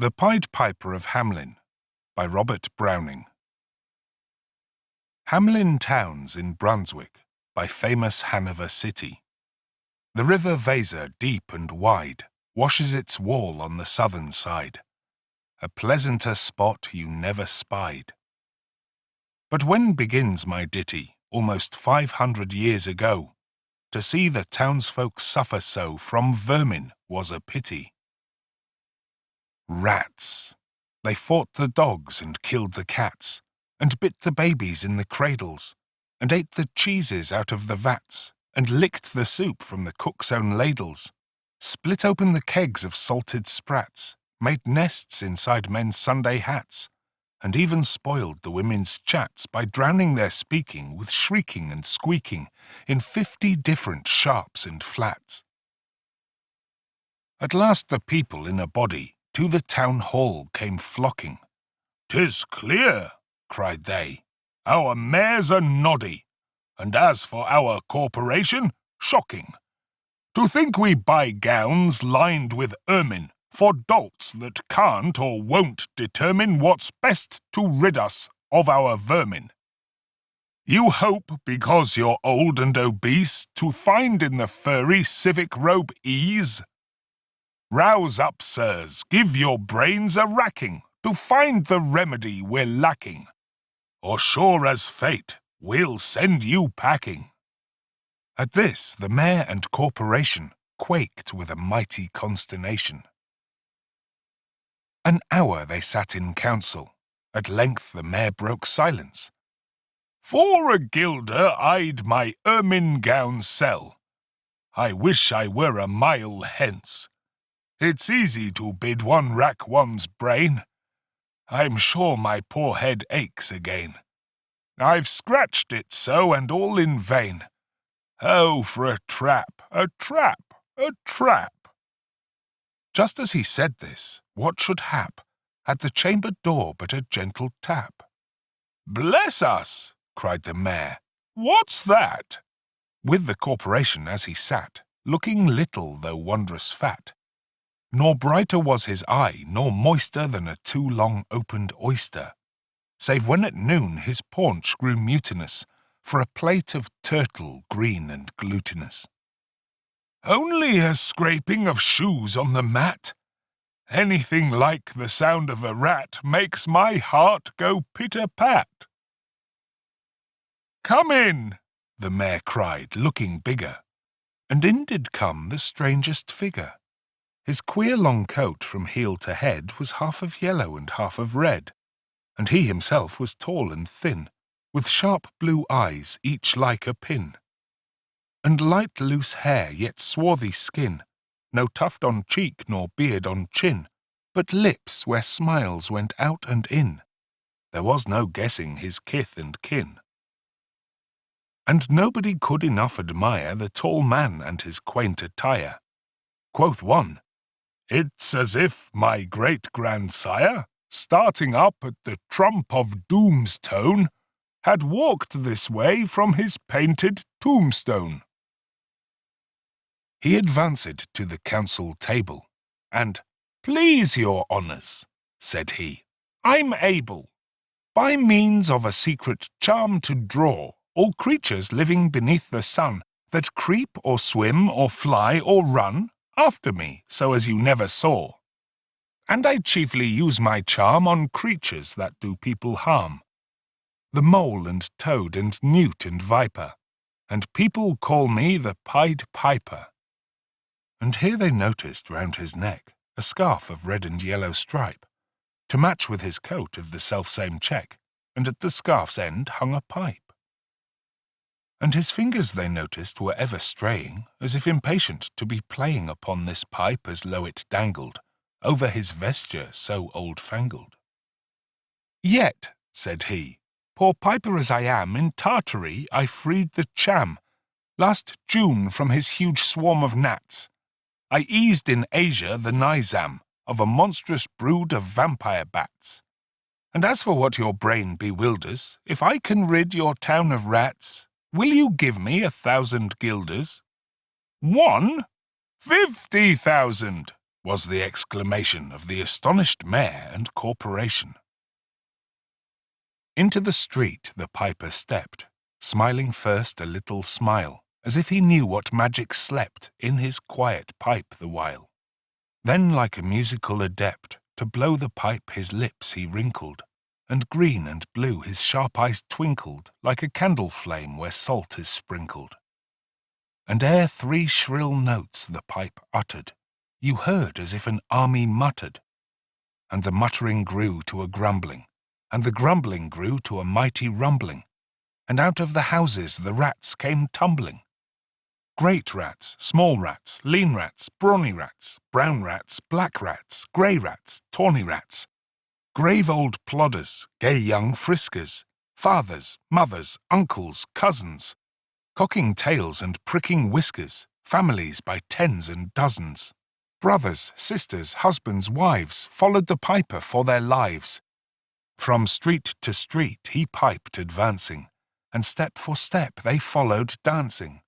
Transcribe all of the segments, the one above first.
The Pied Piper of Hamelin by Robert Browning. Hamelin Towns in Brunswick by famous Hanover City. The river Weser, deep and wide, washes its wall on the southern side. A pleasanter spot you never spied. But when begins my ditty, almost 500 years ago, to see the townsfolk suffer so from vermin was a pity. Rats! They fought the dogs and killed the cats, and bit the babies in the cradles, and ate the cheeses out of the vats, and licked the soup from the cook's own ladles, split open the kegs of salted sprats, made nests inside men's Sunday hats, and even spoiled the women's chats by drowning their speaking with shrieking and squeaking in 50 different sharps and flats. At last the people in a body to the town hall came flocking. "'Tis clear," cried they, "our mayors are noddy, and as for our corporation, shocking. To think we buy gowns lined with ermine for dolts that can't or won't determine what's best to rid us of our vermin. You hope, because you're old and obese, to find in the furry civic robe ease? Rouse up, sirs, give your brains a racking to find the remedy we're lacking, or sure as fate, we'll send you packing." At this, the mayor and corporation quaked with a mighty consternation. An hour they sat in council. At length the mayor broke silence. "For a guilder I'd my ermine gown sell. I wish I were a mile hence. It's easy to bid one rack one's brain. I'm sure my poor head aches again. I've scratched it so, and all in vain. Oh, for a trap, a trap, a trap!" Just as he said this, what should hap? At the chamber door but a gentle tap. "Bless us!" cried the mayor. "What's that?" With the corporation as he sat, looking little though wondrous fat. Nor brighter was his eye, nor moister than a too long opened oyster, save when at noon his paunch grew mutinous for a plate of turtle green and glutinous. "Only a scraping of shoes on the mat. Anything like the sound of a rat makes my heart go pitter-pat." "Come in," the mayor cried, looking bigger, and in did come the strangest figure. His queer long coat from heel to head was half of yellow and half of red, and he himself was tall and thin, with sharp blue eyes, each like a pin, and light loose hair, yet swarthy skin, no tuft on cheek nor beard on chin, but lips where smiles went out and in. There was no guessing his kith and kin. And nobody could enough admire the tall man and his quaint attire. Quoth one, "It's as if my great-grandsire, starting up at the trump of doom's tone, had walked this way from his painted tombstone." He advanced to the council table, and, "Please your honours," said he, "I'm able, by means of a secret charm to draw all creatures living beneath the sun that creep or swim or fly or run after me so as you never saw. And I chiefly use my charm on creatures that do people harm, the mole and toad and newt and viper, and people call me the Pied Piper." And here they noticed round his neck a scarf of red and yellow stripe, to match with his coat of the selfsame check, and at the scarf's end hung a pipe. And his fingers, they noticed, were ever straying, as if impatient to be playing upon this pipe as low it dangled, over his vesture so old-fangled. "Yet," said he, "poor piper as I am, in Tartary I freed the Cham. Last June from his huge swarm of gnats. I eased in Asia the Nizam of a monstrous brood of vampire bats. And as for what your brain bewilders, if I can rid your town of rats, will you give me 1,000 guilders?" "One? 50,000, was the exclamation of the astonished mayor and corporation. Into the street the piper stepped, smiling first a little smile, as if he knew what magic slept in his quiet pipe the while. Then, like a musical adept, to blow the pipe his lips he wrinkled, and green and blue his sharp eyes twinkled like a candle flame where salt is sprinkled. And ere 3 shrill notes the pipe uttered, you heard as if an army muttered, and the muttering grew to a grumbling, and the grumbling grew to a mighty rumbling, and out of the houses the rats came tumbling. Great rats, small rats, lean rats, brawny rats, brown rats, black rats, grey rats, tawny rats, grave old plodders, gay young friskers, fathers, mothers, uncles, cousins, cocking tails and pricking whiskers, families by tens and dozens. Brothers, sisters, husbands, wives followed the piper for their lives. From street to street he piped advancing, and step for step they followed dancing,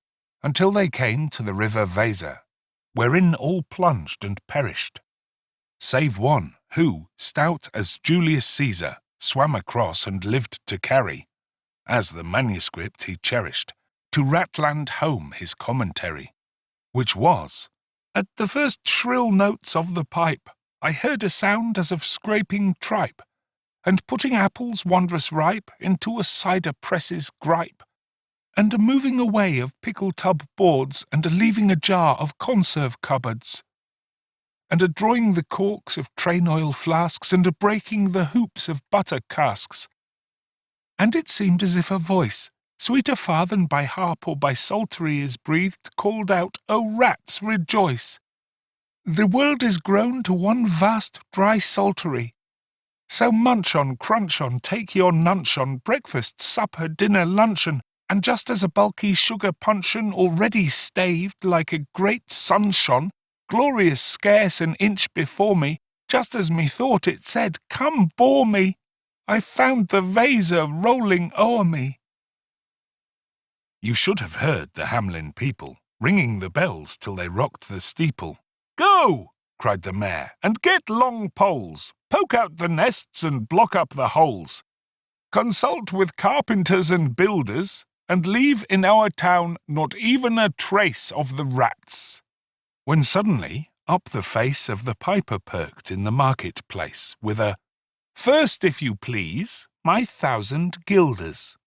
until they came to the river Weser, wherein all plunged and perished, save one who, stout as Julius Caesar, swam across and lived to carry, as the manuscript he cherished, to Ratland home his commentary, which was, at the first shrill notes of the pipe, I heard a sound as of scraping tripe, and putting apples wondrous ripe into a cider press's gripe, and a moving away of pickle tub boards, and a leaving a jar of conserve cupboards, and a drawing the corks of train oil flasks, and a breaking the hoops of butter casks. And it seemed as if a voice, sweeter far than by harp or by psaltery is breathed, called out, O rats, rejoice! The world is grown to one vast dry psaltery. So munch on, crunch on, take your nunch on, breakfast, supper, dinner, luncheon, and just as a bulky sugar puncheon, already staved like a great sun shone, glorious scarce an inch before me, just as methought it said, Come bore me, I found the Weser rolling o'er me. You should have heard the Hamelin people ringing the bells till they rocked the steeple. Go, cried the mayor, and get long poles, poke out the nests and block up the holes. Consult with carpenters and builders, and leave in our town not even a trace of the rats. When suddenly up the face of the piper perked in the market-place, with a, First, if you please, my 1,000 guilders.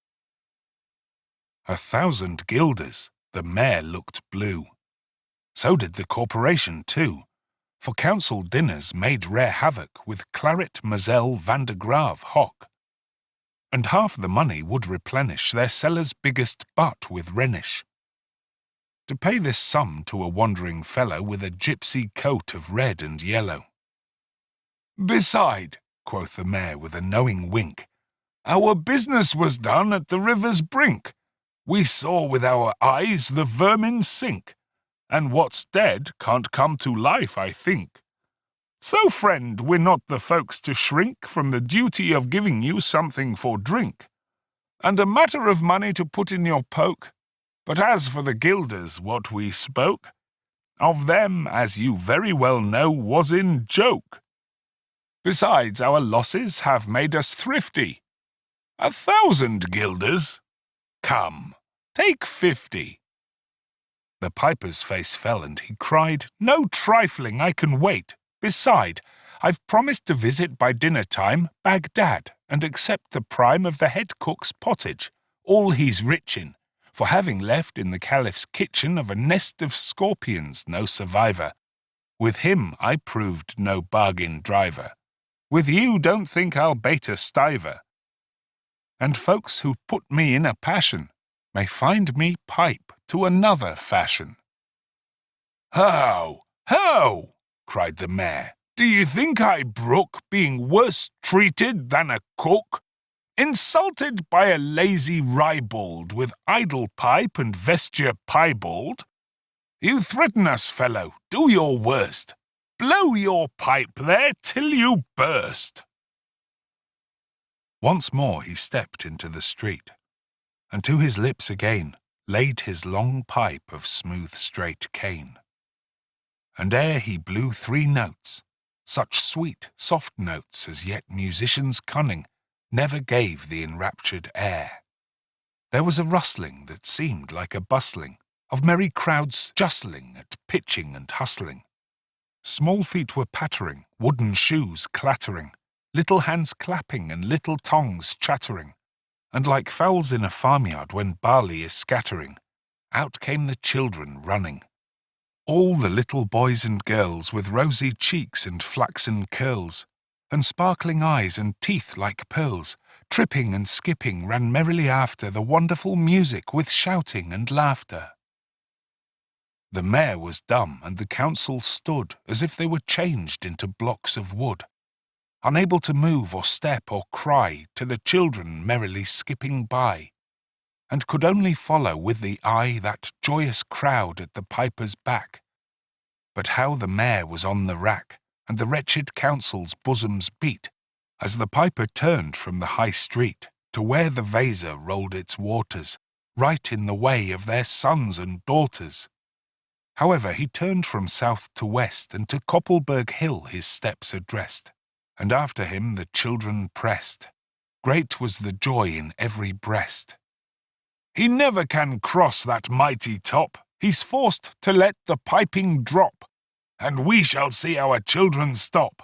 1,000 guilders, the mayor looked blue. So did the corporation too, for council dinners made rare havoc with claret, moselle, Van de Grave, hock, and half the money would replenish their cellar's biggest butt with Rhenish. To pay this sum to a wandering fellow with a gypsy coat of red and yellow. Beside, quoth the mayor with a knowing wink, our business was done at the river's brink. We saw with our eyes the vermin sink, and what's dead can't come to life, I think. So, friend, we're not the folks to shrink from the duty of giving you something for drink, and a matter of money to put in your poke. But as for the guilders, what we spoke of them, as you very well know, was in joke. Besides, our losses have made us thrifty. 1,000 guilders? Come, take 50. The piper's face fell, and he cried, No trifling, I can wait. Beside, I've promised to visit by dinner-time Baghdad, and accept the prime of the head cook's pottage, all he's rich in, for having left in the caliph's kitchen of a nest of scorpions no survivor. With him I proved no bargain driver. With you don't think I'll bait a stiver. And folks who put me in a passion may find me pipe to another fashion. How? How? Cried the mayor. Do you think I brook being worse treated than a cook? Insulted by a lazy ribald with idle pipe and vesture piebald? You threaten us, fellow, do your worst. Blow your pipe there till you burst. Once more he stepped into the street, and to his lips again laid his long pipe of smooth straight cane. And ere he blew 3 notes, such sweet, soft notes as yet musician's cunning never gave the enraptured air. There was a rustling that seemed like a bustling of merry crowds justling at pitching and hustling. Small feet were pattering, wooden shoes clattering, little hands clapping and little tongues chattering, and like fowls in a farmyard when barley is scattering, out came the children running. All the little boys and girls with rosy cheeks and flaxen curls, and sparkling eyes and teeth like pearls, tripping and skipping ran merrily after the wonderful music with shouting and laughter. The mayor was dumb and the council stood as if they were changed into blocks of wood, unable to move or step or cry to the children merrily skipping by, and could only follow with the eye that joyous crowd at the piper's back. But how the mayor was on the rack, and the wretched council's bosoms beat, as the piper turned from the high street to where the Weser rolled its waters, right in the way of their sons and daughters. However, he turned from south to west, and to Koppelberg Hill his steps addressed, and after him the children pressed. Great was the joy in every breast. "He never can cross that mighty top, he's forced to let the piping drop, and we shall see our children stop."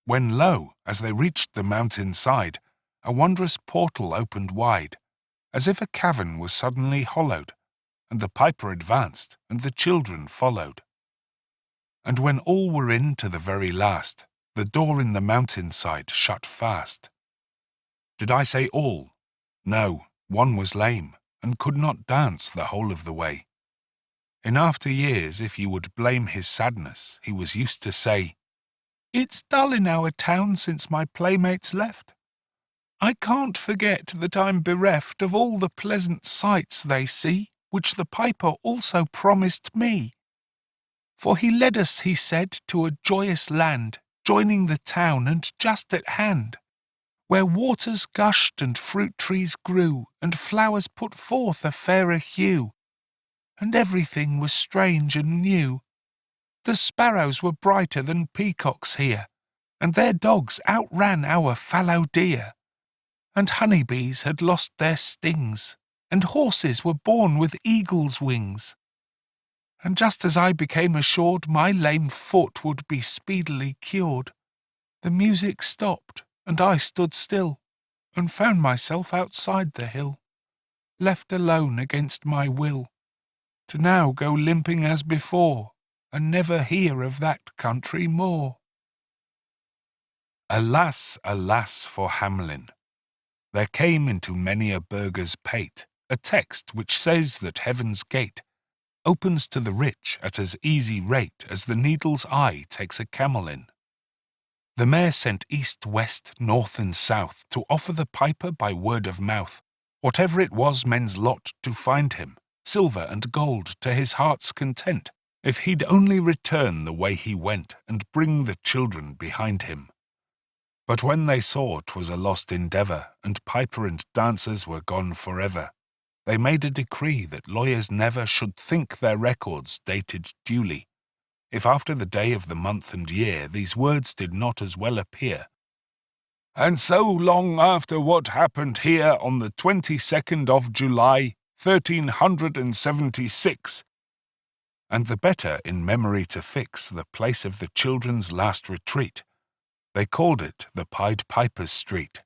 When lo, as they reached the mountain side, a wondrous portal opened wide, as if a cavern was suddenly hollowed, and the piper advanced, and the children followed. And when all were in to the very last, the door in the mountain side shut fast. Did I say all? No, one was lame, and could not dance the whole of the way. In after years, if you would blame his sadness, he was used to say, "It's dull in our town since my playmates left. I can't forget that I'm bereft of all the pleasant sights they see, which the piper also promised me. For he led us, he said, to a joyous land, joining the town and just at hand, where waters gushed and fruit trees grew, and flowers put forth a fairer hue, and everything was strange and new. The sparrows were brighter than peacocks here, and their dogs outran our fallow deer, and honeybees had lost their stings, and horses were born with eagle's wings. And just as I became assured my lame foot would be speedily cured, the music stopped, and I stood still, and found myself outside the hill, left alone against my will, to now go limping as before, and never hear of that country more." Alas, alas for Hamelin! There came into many a burgher's pate a text which says that heaven's gate opens to the rich at as easy rate as the needle's eye takes a camel in. The mayor sent east, west, north, and south to offer the piper by word of mouth whatever it was men's lot to find him, silver and gold to his heart's content, if he'd only return the way he went and bring the children behind him. But when they saw 'twas a lost endeavour, and piper and dancers were gone forever, they made a decree that lawyers never should think their records dated duly, if after the day of the month and year these words did not as well appear. "And so long after what happened here on the 22nd of July, 1376, and the better in memory to fix the place of the children's last retreat, they called it the Pied Piper's Street,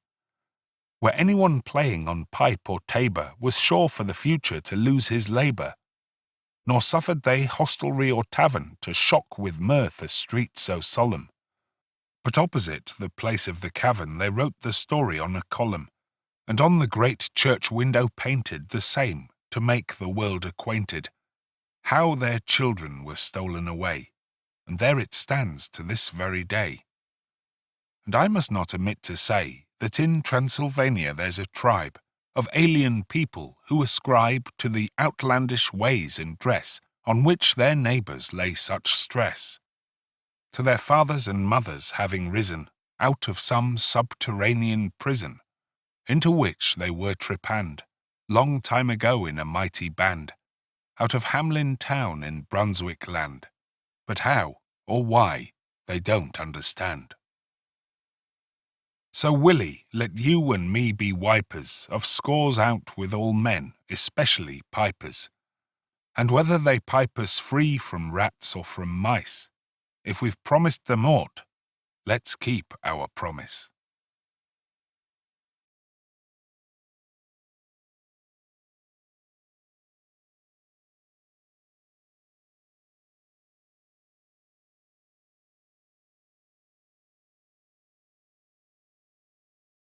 where anyone playing on pipe or tabor was sure for the future to lose his labour, nor suffered they hostelry or tavern to shock with mirth a street so solemn. But opposite the place of the cavern they wrote the story on a column, and on the great church window painted the same to make the world acquainted, how their children were stolen away, and there it stands to this very day. And I must not omit to say that in Transylvania there's a tribe of alien people who ascribe to the outlandish ways and dress on which their neighbours lay such stress, to their fathers and mothers having risen out of some subterranean prison, into which they were trepanned, long time ago in a mighty band, out of Hamelin town in Brunswick land. but how or why they don't understand. So Willie, let you and me be wipers of scores out with all men, especially pipers. And whether they pipe us free from rats or from mice, if we've promised them aught, let's keep our promise.